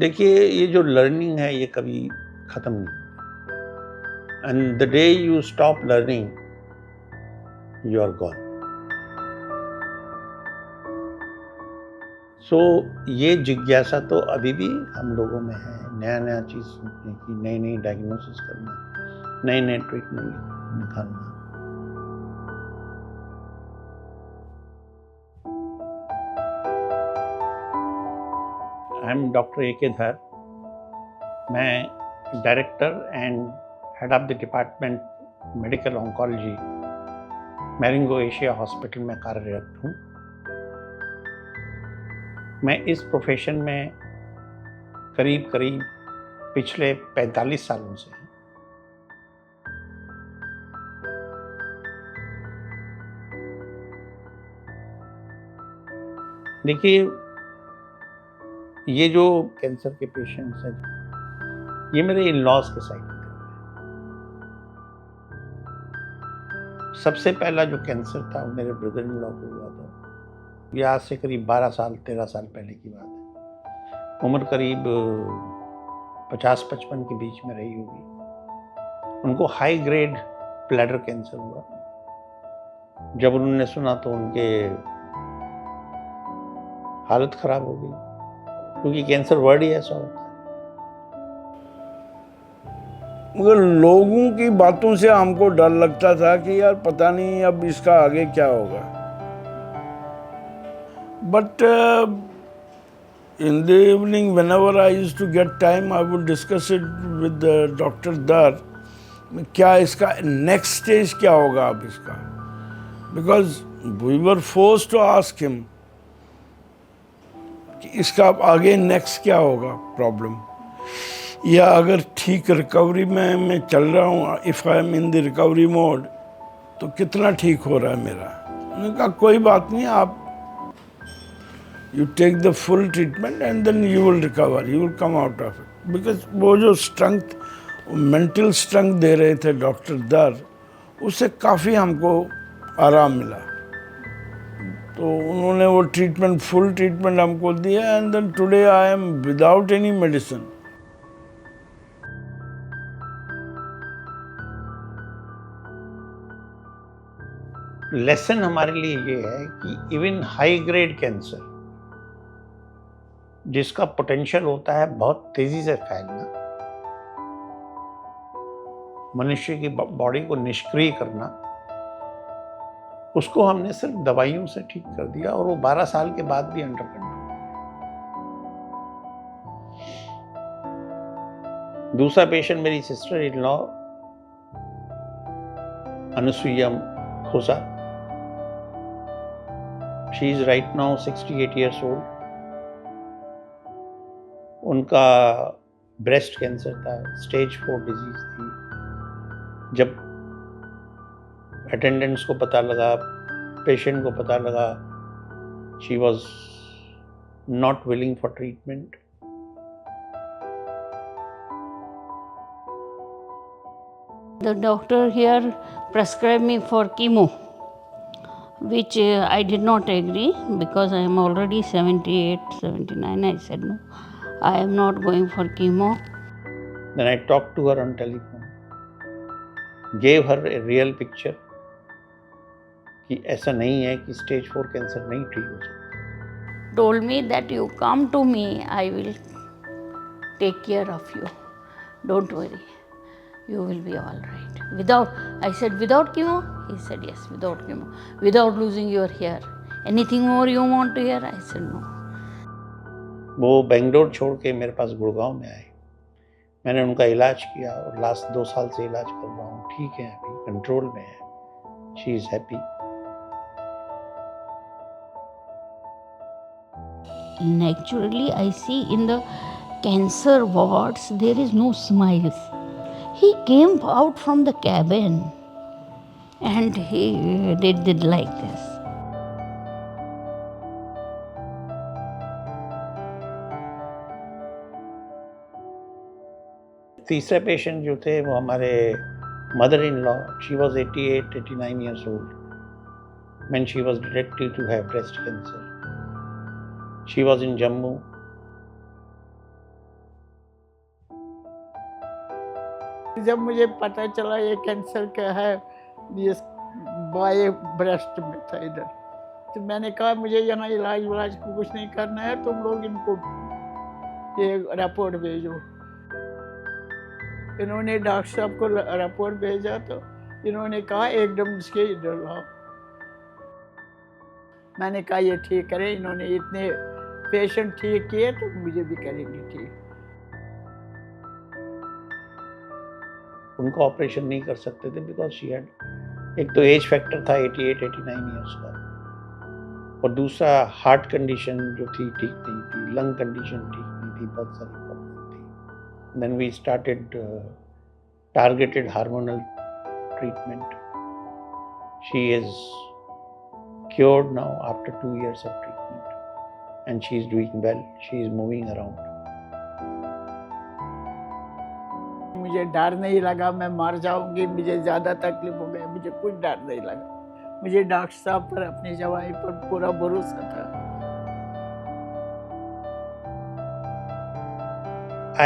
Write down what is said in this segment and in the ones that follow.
देखिए, ये जो लर्निंग है ये कभी खत्म नहीं होती। And the day you stop learning, you are gone. So ये जिज्ञासा तो अभी भी हम लोगों में है, नया नया चीज सीखने की, नई नई डायग्नोसिस करना, नए नए ट्रीटमेंट निकालना। आई एम डॉक्टर ए के धर। मैं director and head of the department medical oncology Marengo Asia hospital में कार्यरत हूँ। मैं इस प्रोफेशन में करीब करीब पिछले 45 सालों से हूँ। देखिए, ये जो कैंसर के पेशेंट्स हैं, ये मेरे इन लॉज के साइड में थे। सबसे पहला जो कैंसर था वो मेरे ब्रदर इन लॉ को हुआ था। ये आज से करीब 12 साल 13 साल पहले की बात है। उम्र करीब 50-55 के बीच में रही होगी। उनको हाई ग्रेड ब्लैडर कैंसर हुआ। जब उन्होंने सुना तो उनके हालत खराब हो गई, क्योंकि कैंसर वर्ड ही ऐसा होता है। मगर लोगों की बातों से हमको डर लगता था कि यार पता नहीं अब इसका आगे क्या होगा। But in the evening, whenever I used to get time, I would discuss it with Dr. Dar. क्या इसका next stage क्या होगा अब इसका? Because we were forced to ask him कि इसका अब आगे next क्या होगा प्रॉब्लम, या अगर ठीक रिकवरी में मैं चल रहा हूँ, if I am in the recovery mode, तो कितना ठीक हो रहा है मेरा। उन्होंने कहा कोई बात नहीं, आप you take the full treatment and then you will recover, you will come out of it. Because वो जो strength, mental strength दे रहे थे डॉक्टर दर, उससे काफ़ी हमको आराम मिला। तो उन्होंने वो ट्रीटमेंट, फुल ट्रीटमेंट हमको दिया, and then today I am without any medicine. Lesson हमारे लिए ये है कि इवन हाई ग्रेड कैंसर, जिसका पोटेंशियल होता है बहुत तेजी से फैलना, मनुष्य की बॉडी को निष्क्रिय करना, उसको हमने सिर्फ दवाइयों से ठीक कर दिया, और वो 12 साल के बाद भी अंडर कंट्रोल। दूसरा पेशेंट मेरी sister in law Anusuiya Khosa. She is right now 68 years old। उनका ब्रेस्ट कैंसर था, स्टेज 4 डिजीज थी। जब अटेंडेंट्स को पता लगा, पेशेंट को पता लगा, she was not willing for treatment. The doctor here prescribed me for chemo, which I did not agree because I am already 78, 79. I said no, I am not going for chemo. Then I talked to her on telephone, gave her a real picture कि ऐसा नहीं है कि stage 4 cancer नहीं ठीक हो सकता। Told me that you come to me, I will take care of you. Don't worry, you will be all right. I said, without chemo? He said, yes, without chemo. Without losing your hair. Anything more you want to hear? I said, no. वो बेंगलोर छोड़ के मेरे पास गुड़गांव में आए। मैंने उनका इलाज किया और लास्ट 2 साल से इलाज कर रहा हूँ। ठीक है, अभी कंट्रोल में है। She is happy. Naturally, I see in the cancer wards there is no smiles. He came out from the cabin and he did like this. तीसरे पेशेंट जो थे वो हमारे mother in law. She was 88-89 years old when she was detected to have breast cancer. She was in Jammu. जब मुझे पता चला ये कैंसर का है, ये बाएं ब्रेस्ट में था इधर, तो मैंने कहा मुझे यहाँ इलाज को कुछ नहीं करना है, तुम लोग इनको ये रिपोर्ट भेजो। इन्होंने डॉक्टर साहब को रिपोर्ट भेजा तो इन्होंने कहा एकदम इसके इधर लाओ। मैंने कहा ये ठीक करें, इन्होंने इतने पेशेंट ठीक किए तो मुझे भी करेंगे ठीक। उनको ऑपरेशन नहीं कर सकते थे बिकॉज शी हैड, एक तो एज फैक्टर था 88-89 ईयर्स का, और दूसरा हार्ट कंडीशन जो थी ठीक नहीं थी, लंग कंडीशन ठीक नहीं थी, बहुत सारी प्रॉब्लम थी। Then we started targeted hormonal treatment. She is cured now after 2 years of treatment and she is doing well, she is moving around. मुझे डर नहीं लगा मैं मर जाऊंगी, मुझे ज़्यादा तकलीफ हो गई, मुझे कुछ डर नहीं लगा। मुझे डॉक्टर साहब पर, अपनी दवाई पर पूरा भरोसा था।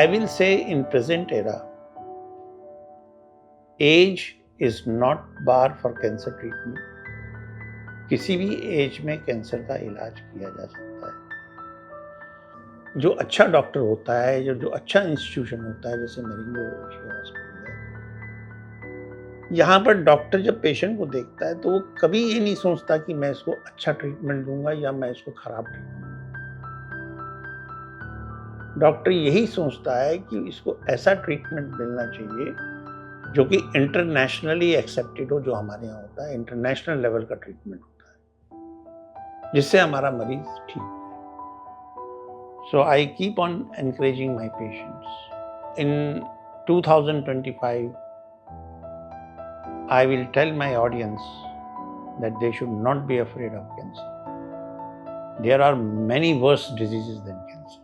I will say in present era, age is not bar for cancer treatment. किसी भी एज में कैंसर का इलाज किया जा सकता है। जो अच्छा डॉक्टर होता है, जो अच्छा इंस्टीट्यूशन होता है, जैसे मेरिंगो एशिया हॉस्पिटल है, यहाँ पर डॉक्टर जब पेशेंट को देखता है तो वो कभी ये नहीं सोचता कि मैं इसको अच्छा ट्रीटमेंट दूंगा या मैं इसको खराब ट्रीटमेंट दूंगा। डॉक्टर यही सोचता है कि इसको ऐसा ट्रीटमेंट मिलना चाहिए जो कि इंटरनेशनली एक्सेप्टेड हो, जो हमारे यहाँ होता है, इंटरनेशनल लेवल का ट्रीटमेंट होता है, जिससे हमारा मरीज ठीक हो। So I keep on encouraging my patients. In 2025 I will tell my audience that they should not be afraid of cancer. There are many worse diseases than cancer.